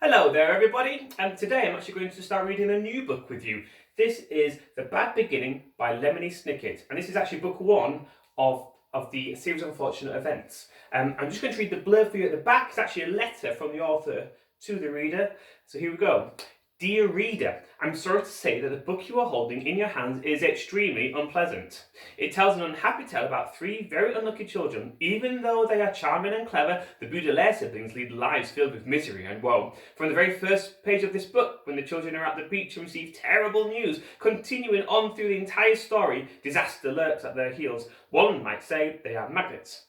Hello there everybody, and today I'm actually going to start reading a new book with you. This is The Bad Beginning by Lemony Snicket, and this is actually book one of the series of unfortunate events. I'm just going to read the blurb for you at the back. It's actually a letter from the author to the reader, so here we go. Dear reader, I'm sorry to say that the book you are holding in your hands is extremely unpleasant. It tells an unhappy tale about three very unlucky children. Even though they are charming and clever, the Baudelaire siblings lead lives filled with misery and woe. From the very first page of this book, when the children are at the beach and receive terrible news, continuing on through the entire story, disaster lurks at their heels. One might say they are magnets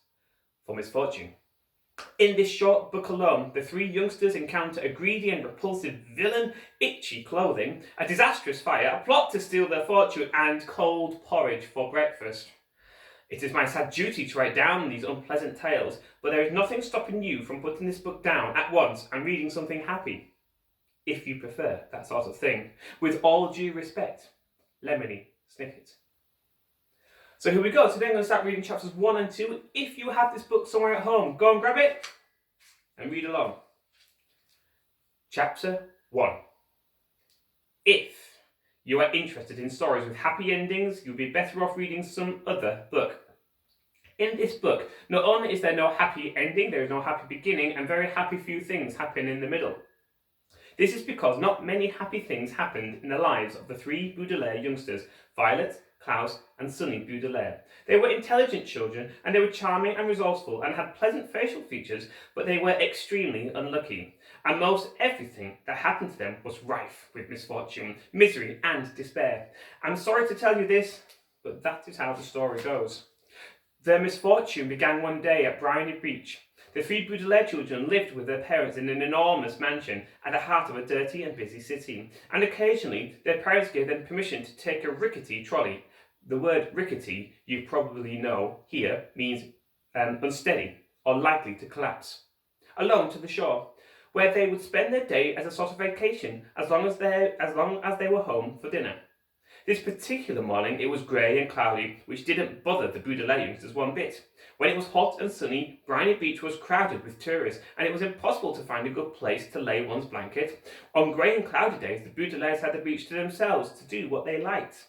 for misfortune. In this short book alone, the three youngsters encounter a greedy and repulsive villain, itchy clothing, a disastrous fire, a plot to steal their fortune, and cold porridge for breakfast. It is my sad duty to write down these unpleasant tales, but there is nothing stopping you from putting this book down at once and reading something happy, if you prefer that sort of thing. With all due respect, Lemony Snicket. So here we go. Today I'm going to start reading chapters 1 and 2. If you have this book somewhere at home, go and grab it and read along. Chapter 1. If you are interested in stories with happy endings, you'll be better off reading some other book. In this book, not only is there no happy ending, there is no happy beginning, and very happy few things happen in the middle. This is because not many happy things happened in the lives of the three Baudelaire youngsters, Violet, Klaus, and Sunny Baudelaire. They were intelligent children, and they were charming and resourceful, and had pleasant facial features, but they were extremely unlucky. And most everything that happened to them was rife with misfortune, misery, and despair. I'm sorry to tell you this, but that is how the story goes. Their misfortune began one day at Briny Beach. The three Baudelaire children lived with their parents in an enormous mansion at the heart of a dirty and busy city, and occasionally their parents gave them permission to take a rickety trolley. The word rickety, you probably know here, means unsteady or likely to collapse, along to the shore, where they would spend their day as a sort of vacation as long as they were home for dinner. This particular morning it was grey and cloudy, which didn't bother the Baudelaire youngsters one bit. When it was hot and sunny, Briny Beach was crowded with tourists, and it was impossible to find a good place to lay one's blanket. On grey and cloudy days, the Baudelaires had the beach to themselves to do what they liked.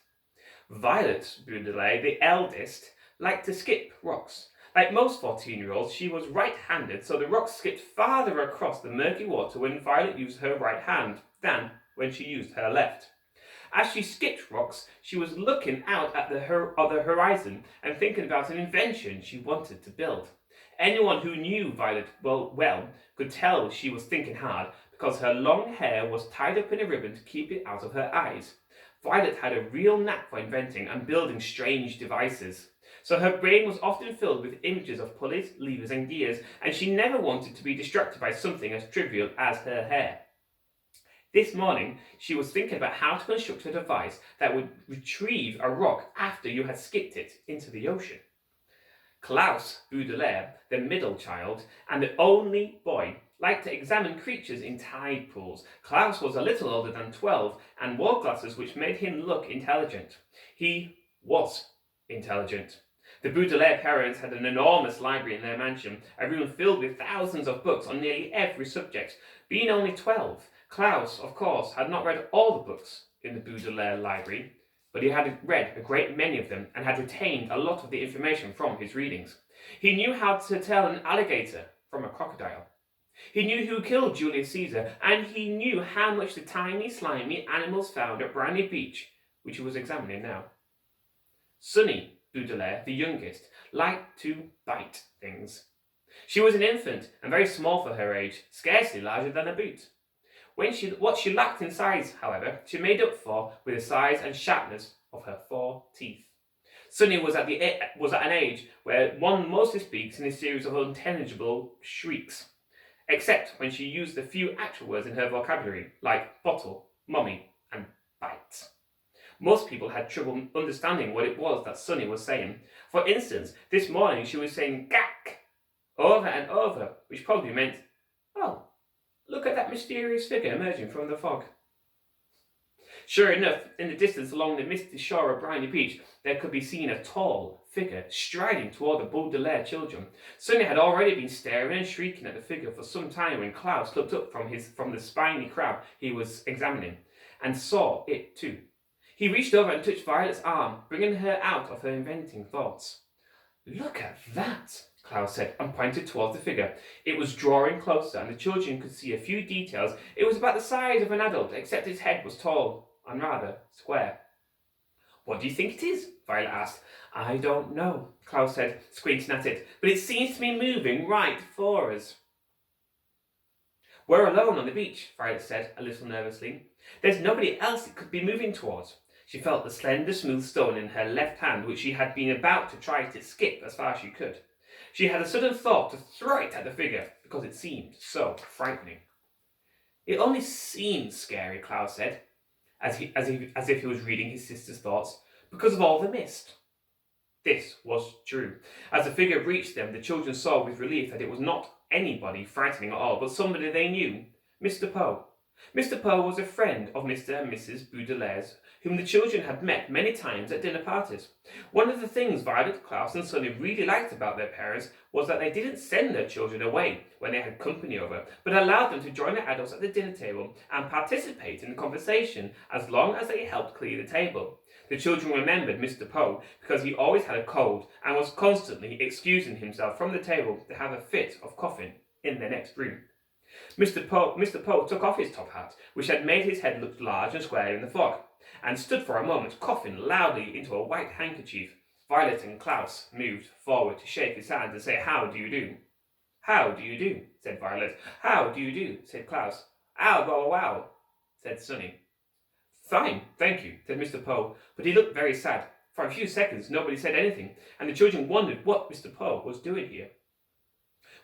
Violet Baudelaire, the eldest, liked to skip rocks. Like most 14-year-olds, she was right-handed, so the rocks skipped farther across the murky water when Violet used her right hand than when she used her left. As she skipped rocks, she was looking out at the horizon and thinking about an invention she wanted to build. Anyone who knew Violet well could tell she was thinking hard, because her long hair was tied up in a ribbon to keep it out of her eyes. Violet had a real knack for inventing and building strange devices, so her brain was often filled with images of pulleys, levers and gears, and she never wanted to be distracted by something as trivial as her hair. This morning, she was thinking about how to construct a device that would retrieve a rock after you had skipped it into the ocean. Klaus Baudelaire, the middle child and the only boy, liked to examine creatures in tide pools. Klaus was a little older than 12 and wore glasses which made him look intelligent. He was intelligent. The Baudelaire parents had an enormous library in their mansion, a room filled with thousands of books on nearly every subject. Being only 12, Klaus, of course, had not read all the books in the Baudelaire library, but he had read a great many of them and had retained a lot of the information from his readings. He knew how to tell an alligator from a crocodile. He knew who killed Julius Caesar, and he knew how much the tiny, slimy animals found at Briny Beach, which he was examining now. Sunny Baudelaire, the youngest, liked to bite things. She was an infant and very small for her age, scarcely larger than a boot. What she lacked in size, however, she made up for with the size and sharpness of her 4 teeth. Sunny was at an age where one mostly speaks in a series of unintelligible shrieks, except when she used the few actual words in her vocabulary, like bottle, mummy, and bite. Most people had trouble understanding what it was that Sunny was saying. For instance, this morning she was saying "gack" over and over, which probably meant, "Oh, look at that mysterious figure emerging from the fog." Sure enough, in the distance along the misty shore of Briny Beach, there could be seen a tall figure striding toward the Baudelaire children. Sonny had already been staring and shrieking at the figure for some time when Klaus looked up from the spiny crab he was examining, and saw it too. He reached over and touched Violet's arm, bringing her out of her inventing thoughts. "Look at that," Klaus said, and pointed towards the figure. It was drawing closer, and the children could see a few details. It was about the size of an adult, except its head was tall and rather square. "What do you think it is?" Violet asked. "I don't know," Klaus said, squinting at it, "but it seems to be moving right for us." "We're alone on the beach," Violet said, a little nervously. "There's nobody else it could be moving towards." She felt the slender, smooth stone in her left hand, which she had been about to try to skip as far as she could. She had a sudden thought to throw it at the figure, because it seemed so frightening. "It only seems scary," Klaus said, as if he was reading his sister's thoughts, "because of all the mist." This was true. As the figure reached them, the children saw with relief that it was not anybody frightening at all, but somebody they knew, Mr. Poe. Mr. Poe was a friend of Mr. and Mrs. Baudelaire's, whom the children had met many times at dinner parties. One of the things Violet, Klaus and Sonny really liked about their parents was that they didn't send their children away when they had company over, but allowed them to join the adults at the dinner table and participate in the conversation as long as they helped clear the table. The children remembered Mr. Poe because he always had a cold and was constantly excusing himself from the table to have a fit of coughing in the next room. Mr. Poe took off his top hat, which had made his head look large and square in the fog, and stood for a moment coughing loudly into a white handkerchief. Violet and Klaus moved forward to shake his hand and say, "How do you do?" "How do you do?" said Violet. "How do you do?" said Klaus. "Ow, wow, wow," said Sonny. "Fine, thank you," said Mr. Poe, but he looked very sad. For a few seconds nobody said anything, and the children wondered what Mr. Poe was doing here,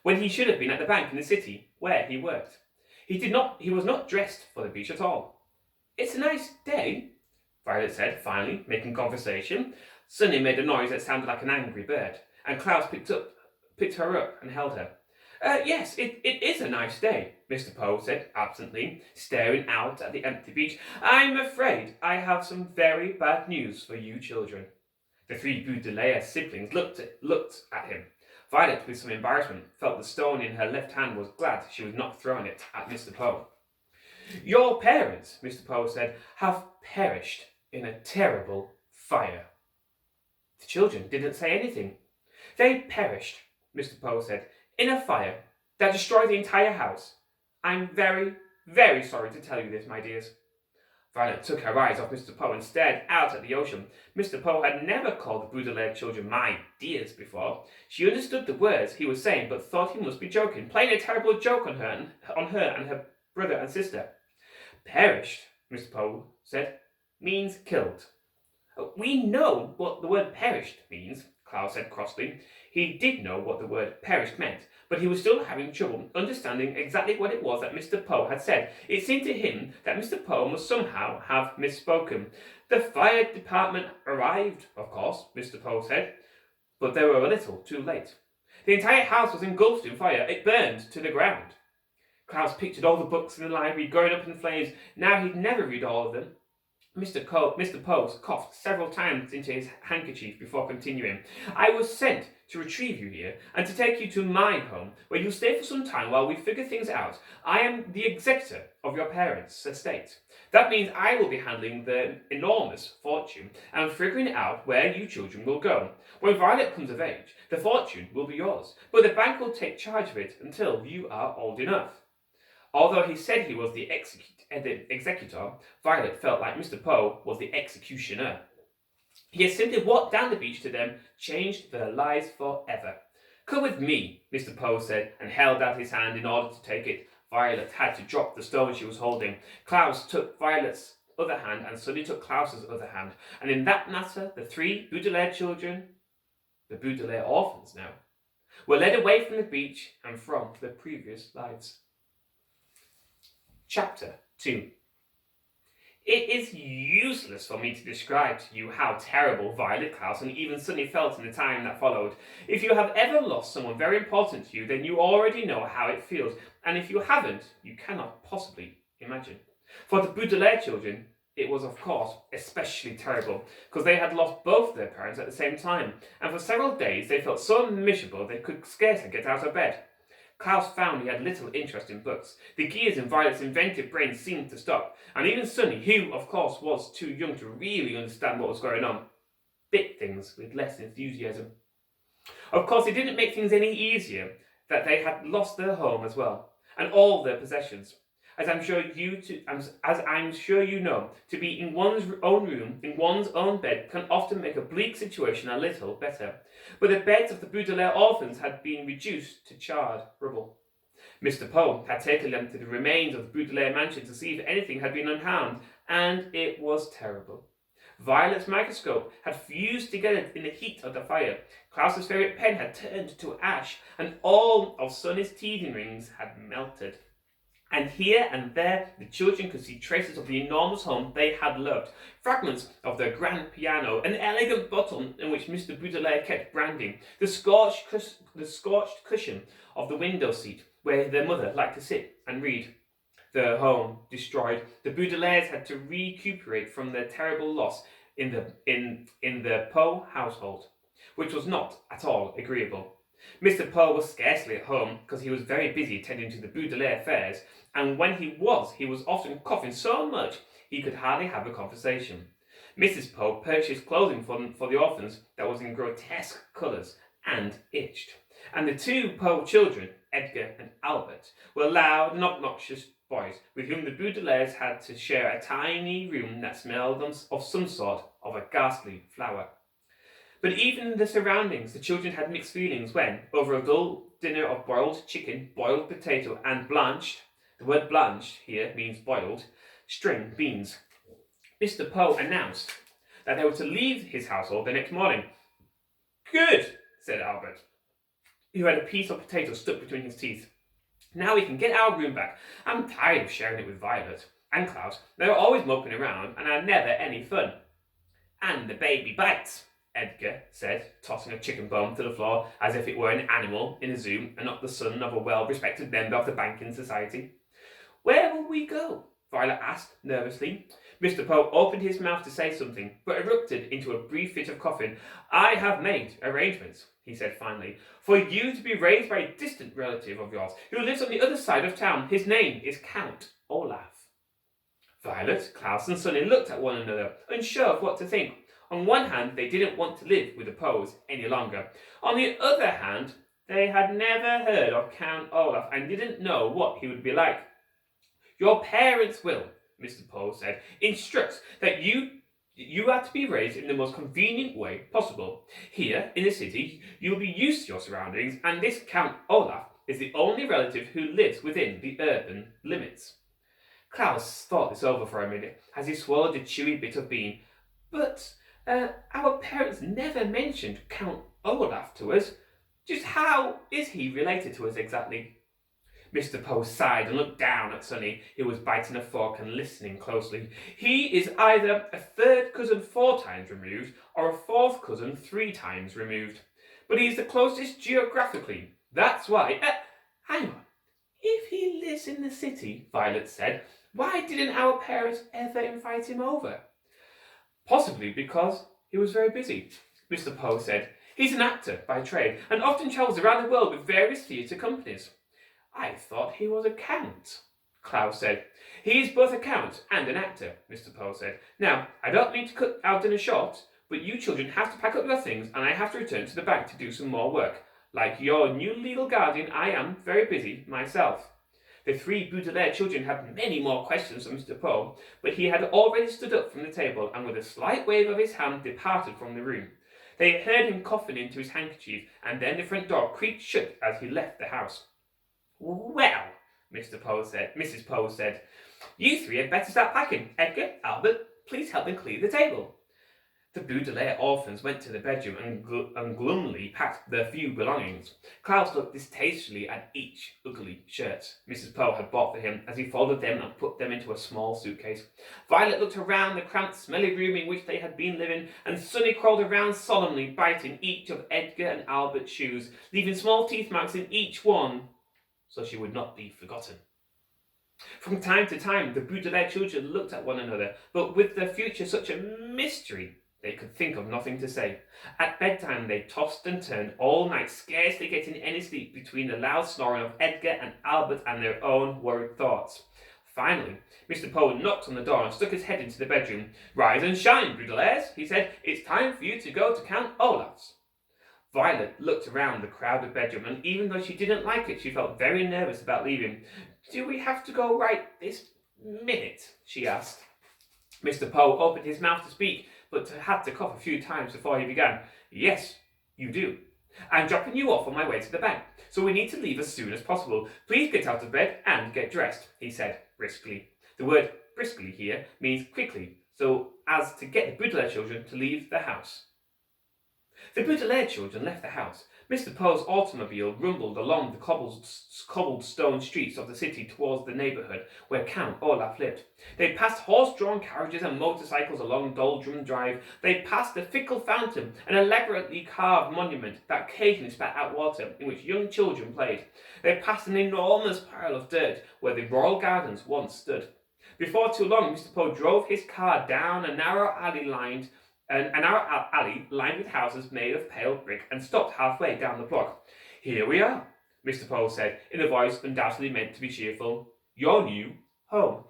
when he should have been at the bank in the city where he worked. He was not dressed for the beach at all. "It's a nice day," Violet said, finally, making conversation. Sonny made a noise that sounded like an angry bird, and Klaus picked her up and held her. Yes, it is a nice day," Mr. Poe said absently, staring out at the empty beach. "I'm afraid I have some very bad news for you children." The three Baudelaire siblings looked at him. Violet, with some embarrassment, felt the stone in her left hand was glad she was not throwing it at Mr. Poe. "Your parents," Mr. Poe said, "have perished in a terrible fire." The children didn't say anything. "They perished," Mr. Poe said, "in a fire that destroyed the entire house. I'm very, very sorry to tell you this, my dears." Violet took her eyes off Mr. Poe and stared out at the ocean. Mr. Poe had never called the Baudelaire children "my dears" before. She understood the words he was saying, but thought he must be joking, playing a terrible joke on her and her brother and sister. "Perished," Mr. Poe said, "means killed." "We know what the word perished means," Klaus said crossly. He did know what the word perished meant, but he was still having trouble understanding exactly what it was that Mr. Poe had said. It seemed to him that Mr. Poe must somehow have misspoken. "The fire department arrived, of course," Mr. Poe said, "but they were a little too late. The entire house was engulfed in fire. It burned to the ground." Klaus pictured all the books in the library going up in flames. Now he'd never read all of them. Mr. Poe coughed several times into his handkerchief before continuing. "I was sent to retrieve you here and to take you to my home, where you'll stay for some time while we figure things out. I am the executor of your parents' estate. That means I will be handling the enormous fortune and figuring out where you children will go. When Violet comes of age, the fortune will be yours, but the bank will take charge of it until you are old enough." Although he said he was the executor, Violet felt like Mr. Poe was the executioner. He had simply walked down the beach to them, changed their lives forever. "Come with me," Mr. Poe said, and held out his hand in order to take it. Violet had to drop the stone she was holding. Klaus took Violet's other hand, and Sonny took Klaus's other hand. And in that matter, the three Baudelaire children, the Baudelaire orphans now, were led away from the beach and from their previous lives. Chapter 2. It is useless for me to describe to you how terrible Violet, Klaus, and even Sonny felt in the time that followed. If you have ever lost someone very important to you, then you already know how it feels, and if you haven't, you cannot possibly imagine. For the Baudelaire children, It was, of course, especially terrible, because they had lost both their parents at the same time, and for several days they felt so miserable they could scarcely get out of bed. Klaus found he had little interest in books. The gears in Violet's inventive brain seemed to stop, and even Sonny, who, of course, was too young to really understand what was going on, bit things with less enthusiasm. Of course, it didn't make things any easier that they had lost their home as well, and all their possessions. As I'm sure you know, to be in one's own room, in one's own bed, can often make a bleak situation a little better. But the beds of the Baudelaire orphans had been reduced to charred rubble. Mr. Poe had taken them to the remains of the Baudelaire mansion to see if anything had been unharmed, and it was terrible. Violet's microscope had fused together in the heat of the fire. Klaus's favourite pen had turned to ash, and all of Sonny's teething rings had melted. And here and there, the children could see traces of the enormous home they had loved. Fragments of their grand piano, an elegant bottle in which Mr. Baudelaire kept branding, the scorched cushion of the window seat where their mother liked to sit and read. Their home destroyed, the Baudelaires had to recuperate from their terrible loss in the Poe household, which was not at all agreeable. Mr. Poe was scarcely at home because he was very busy tending to the Baudelaire affairs, and when he was often coughing so much he could hardly have a conversation. Mrs. Poe purchased clothing for the orphans that was in grotesque colours and itched, and the two Poe children, Edgar and Albert, were loud and obnoxious boys with whom the Baudelaires had to share a tiny room that smelled of some sort of a ghastly flower. But even in the surroundings, the children had mixed feelings when, over a dull dinner of boiled chicken, boiled potato, and blanched, the word blanched here means boiled, string beans, Mr. Poe announced that they were to leave his household the next morning. "Good," said Albert, who had a piece of potato stuck between his teeth. "Now we can get our room back. I'm tired of sharing it with Violet and Klaus. They're always moping around and are never any fun." "And the baby bites," Edgar said, tossing a chicken bone to the floor as if it were an animal in a zoo and not the son of a well-respected member of the banking society. "Where will we go?" Violet asked nervously. Mr. Poe opened his mouth to say something, but erupted into a brief fit of coughing. "I have made arrangements," he said finally, "for you to be raised by a distant relative of yours who lives on the other side of town. His name is Count Olaf." Violet, Klaus and Sonny looked at one another, unsure of what to think. On one hand, they didn't want to live with the Poes any longer. On the other hand, they had never heard of Count Olaf and didn't know what he would be like. "Your parents will," Mr. Poe said, "instruct that you are to be raised in the most convenient way possible. Here, in the city, you'll be used to your surroundings, and this Count Olaf is the only relative who lives within the urban limits." Klaus thought this over for a minute as he swallowed a chewy bit of bean. "But our parents never mentioned Count Olaf to us. Just how is he related to us exactly?" Mr. Poe sighed and looked down at Sonny, who was biting a fork and listening closely. "He is either a third cousin 4 times removed, or a fourth cousin 3 times removed. But he's the closest geographically. That's why—" "Hang on. If he lives in the city," Violet said, "why didn't our parents ever invite him over?" "Possibly because he was very busy," Mr. Poe said. "He's an actor by trade and often travels around the world with various theatre companies." "I thought he was a count," Klaus said. "He is both a count and an actor," Mr. Poe said. "Now, I don't mean to cut our dinner short, but you children have to pack up your things and I have to return to the bank to do some more work. Like your new legal guardian, I am very busy myself." The 3 Baudelaire children had many more questions for Mr. Poe, but he had already stood up from the table and with a slight wave of his hand departed from the room. They heard him coughing into his handkerchief, and then the front door creaked shut as he left the house. "Well," Mrs. Poe said, "you 3 had better start packing. Edgar, Albert, please help me clear the table." The Baudelaire orphans went to the bedroom and glumly packed their few belongings. Klaus looked distastefully at each ugly shirt Mrs. Poe had bought for him as he folded them and put them into a small suitcase. Violet looked around the cramped, smelly room in which they had been living, and Sonny crawled around solemnly, biting each of Edgar and Albert's shoes, leaving small teeth marks in each one, so she would not be forgotten. From time to time, the Baudelaire children looked at one another, but with the future such a mystery, they could think of nothing to say. At bedtime, they tossed and turned all night, scarcely getting any sleep between the loud snoring of Edgar and Albert and their own worried thoughts. Finally, Mr. Poe knocked on the door and stuck his head into the bedroom. "Rise and shine, Baudelaires," he said. "It's time for you to go to Count Olaf's." Violet looked around the crowded bedroom, and even though she didn't like it, she felt very nervous about leaving. "Do we have to go right this minute?" she asked. Mr. Poe opened his mouth to speak, but had to cough a few times before he began. "Yes, you do. I'm dropping you off on my way to the bank, so we need to leave as soon as possible. Please get out of bed and get dressed," he said briskly. The word briskly here means quickly, so as to get the Baudelaire children to leave the house. The Baudelaire children left the house. Mr. Poe's automobile rumbled along the cobbled stone streets of the city towards the neighbourhood where Count Olaf lived. They passed horse-drawn carriages and motorcycles along Doldrum Drive. They passed the Fickle Fountain, an elaborately carved monument that occasionally spat out water in which young children played. They passed an enormous pile of dirt where the Royal Gardens once stood. Before too long, Mr. Poe drove his car down a narrow alley lined with houses made of pale brick and stopped halfway down the block. "Here we are," Mr. Poe said, in a voice undoubtedly meant to be cheerful. "Your new home."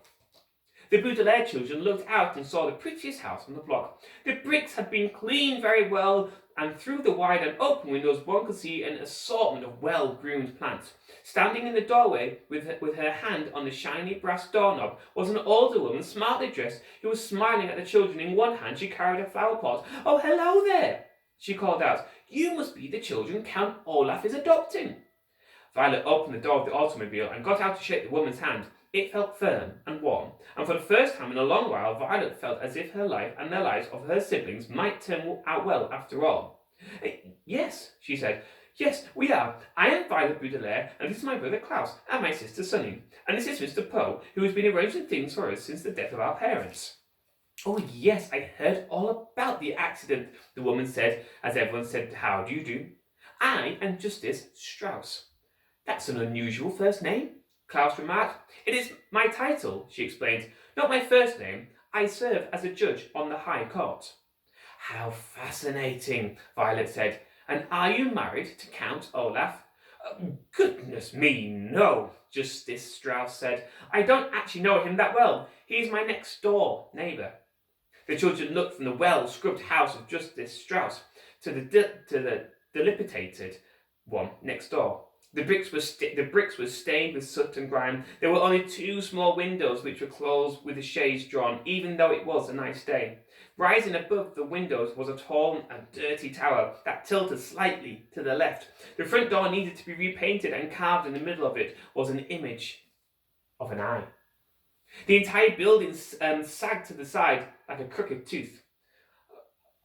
The Baudelaire children looked out and saw the prettiest house on the block. The bricks had been cleaned very well, and through the wide and open windows one could see an assortment of well-groomed plants. Standing in the doorway with her hand on the shiny brass doorknob was an older woman, smartly dressed, who was smiling at the children. In one hand she carried a flower pot. "Oh, hello there," she called out. "You must be the children Count Olaf is adopting." Violet opened the door of the automobile and got out to shake the woman's hand. It felt firm and warm, and for the first time in a long while, Violet felt as if her life and the lives of her siblings might turn out well after all. "Yes," she said. "Yes, we are. I am Violet Baudelaire, and this is my brother Klaus, and my sister Sunny. And this is Mr. Poe, who has been arranging things for us since the death of our parents." "Oh, yes, I heard all about the accident," the woman said, as everyone said, "How do you do?" "I am Justice Strauss." "That's an unusual first name," Klaus remarked. "It is my title," she explained. "Not my first name. I serve as a judge on the High Court." "How fascinating," Violet said. "And are you married to Count Olaf?" "Goodness me, no," Justice Strauss said. "I don't actually know him that well. He's my next-door neighbour." The children looked from the well-scrubbed house of Justice Strauss to the dilapidated one next door. The bricks were stained with soot and grime. There were only two small windows which were closed with the shades drawn, even though it was a nice day. Rising above the windows was a tall and dirty tower that tilted slightly to the left. The front door needed to be repainted, and carved in the middle of it was an image of an eye. The entire building sagged to the side like a crooked tooth.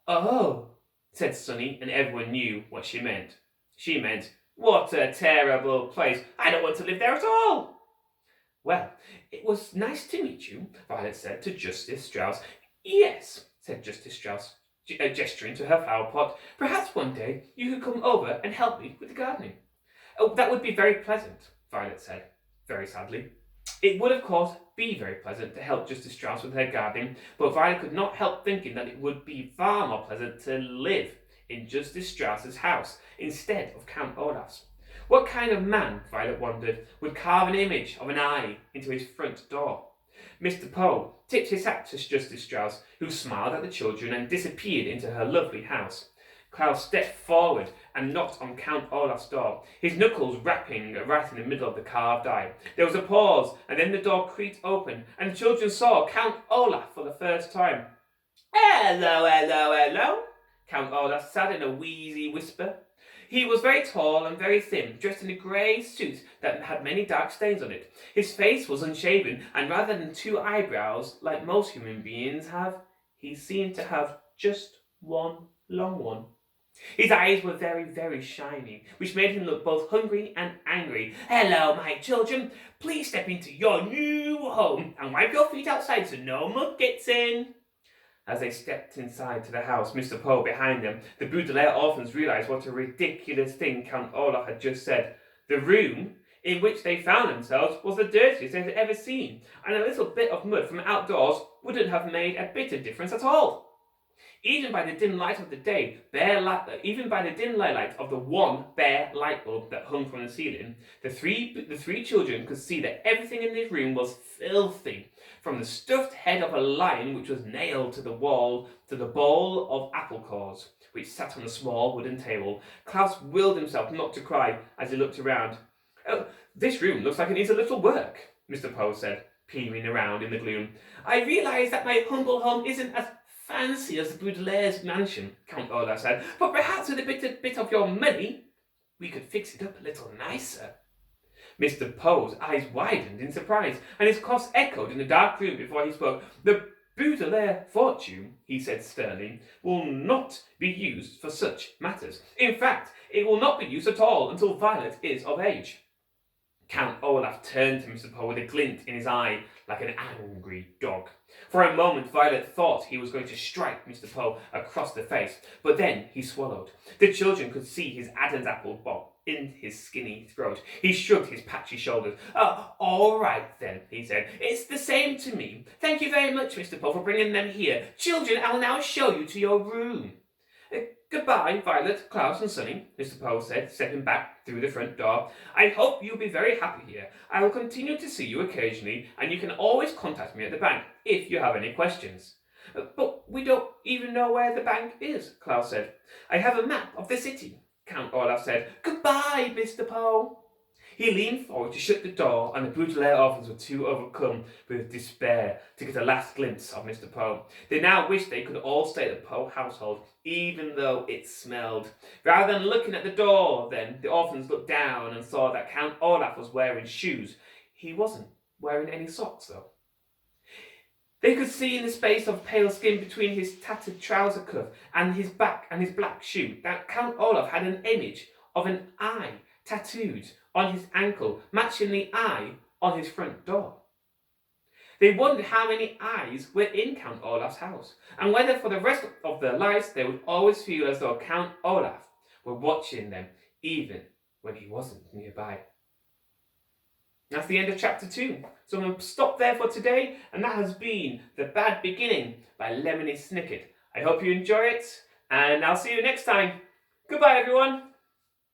"Oh," said Sunny, and everyone knew what she meant. She meant, "What a terrible place. I don't want to live there at all." "Well, it was nice to meet you," Violet said to Justice Strauss. "Yes," said Justice Strauss, gesturing to her flower pot. "Perhaps one day you could come over and help me with the gardening." "Oh, that would be very pleasant," Violet said, very sadly. It would, of course, be very pleasant to help Justice Strauss with her gardening, but Violet could not help thinking that it would be far more pleasant to live in Justice Strauss's house instead of Count Olaf's. What kind of man, Violet wondered, would carve an image of an eye into his front door? Mr. Poe tipped his hat to Justice Strauss, who smiled at the children and disappeared into her lovely house. Klaus stepped forward and knocked on Count Olaf's door, his knuckles rapping right in the middle of the carved eye. There was a pause, and then the door creaked open, and the children saw Count Olaf for the first time. "Hello, hello, hello," Count Olaf said in a wheezy whisper. He was very tall and very thin, dressed in a grey suit that had many dark stains on it. His face was unshaven, and rather than two eyebrows, like most human beings have, he seemed to have just one long one. His eyes were very, very shiny, which made him look both hungry and angry. "Hello, my children. Please step into your new home and wipe your feet outside so no mud gets in." As they stepped inside to the house, Mr. Poe behind them, the Baudelaire orphans realised what a ridiculous thing Count Olaf had just said. The room in which they found themselves was the dirtiest they had ever seen, and a little bit of mud from outdoors wouldn't have made a bit of difference at all. Even by the dim light of the day, even by the dim light of the one bare light bulb that hung from the ceiling, the three children could see that everything in this room was filthy, from the stuffed head of a lion which was nailed to the wall to the bowl of apple cores which sat on a small wooden table. Klaus willed himself not to cry as he looked around. "Oh, this room looks like it needs a little work," Mr. Poe said, peering around in the gloom. "I realise that my humble home isn't as fancy as the Baudelaire's mansion," Count Olaf said, "but perhaps with a bit of your money, we could fix it up a little nicer." Mr. Poe's eyes widened in surprise, and his coughs echoed in the dark room before he spoke. "The Baudelaire fortune," he said sternly, "will not be used for such matters. In fact, it will not be used at all until Violet is of age." Count Olaf turned to Mr. Poe with a glint in his eye like an angry dog. For a moment, Violet thought he was going to strike Mr. Poe across the face, but then he swallowed. The children could see his Adam's apple bob in his skinny throat. He shrugged his patchy shoulders. "Oh, all right then," he said. "It's the same to me. Thank you very much, Mr. Poe, for bringing them here. Children, I'll now show you to your room." "Goodbye, Violet, Klaus and Sonny," Mr. Poe said, stepping back through the front door. "I hope you'll be very happy here. I will continue to see you occasionally, and you can always contact me at the bank if you have any questions." "But we don't even know where the bank is," Klaus said. "I have a map of the city," Count Olaf said. "Goodbye, Mr. Poe." He leaned forward to shut the door, and the Baudelaire orphans were too overcome with despair to get a last glimpse of Mr. Poe. They now wished they could all stay at the Poe household, even though it smelled. Rather than looking at the door, then, the orphans looked down and saw that Count Olaf was wearing shoes. He wasn't wearing any socks, though. They could see in the space of pale skin between his tattered trouser cuff and his black shoe that Count Olaf had an image of an eye tattooed on his ankle, matching the eye on his front door. They wondered how many eyes were in Count Olaf's house, and whether for the rest of their lives they would always feel as though Count Olaf were watching them, even when he wasn't nearby. That's the end of chapter 2. So I'm going to stop there for today, and that has been The Bad Beginning by Lemony Snicket. I hope you enjoy it, and I'll see you next time. Goodbye, everyone.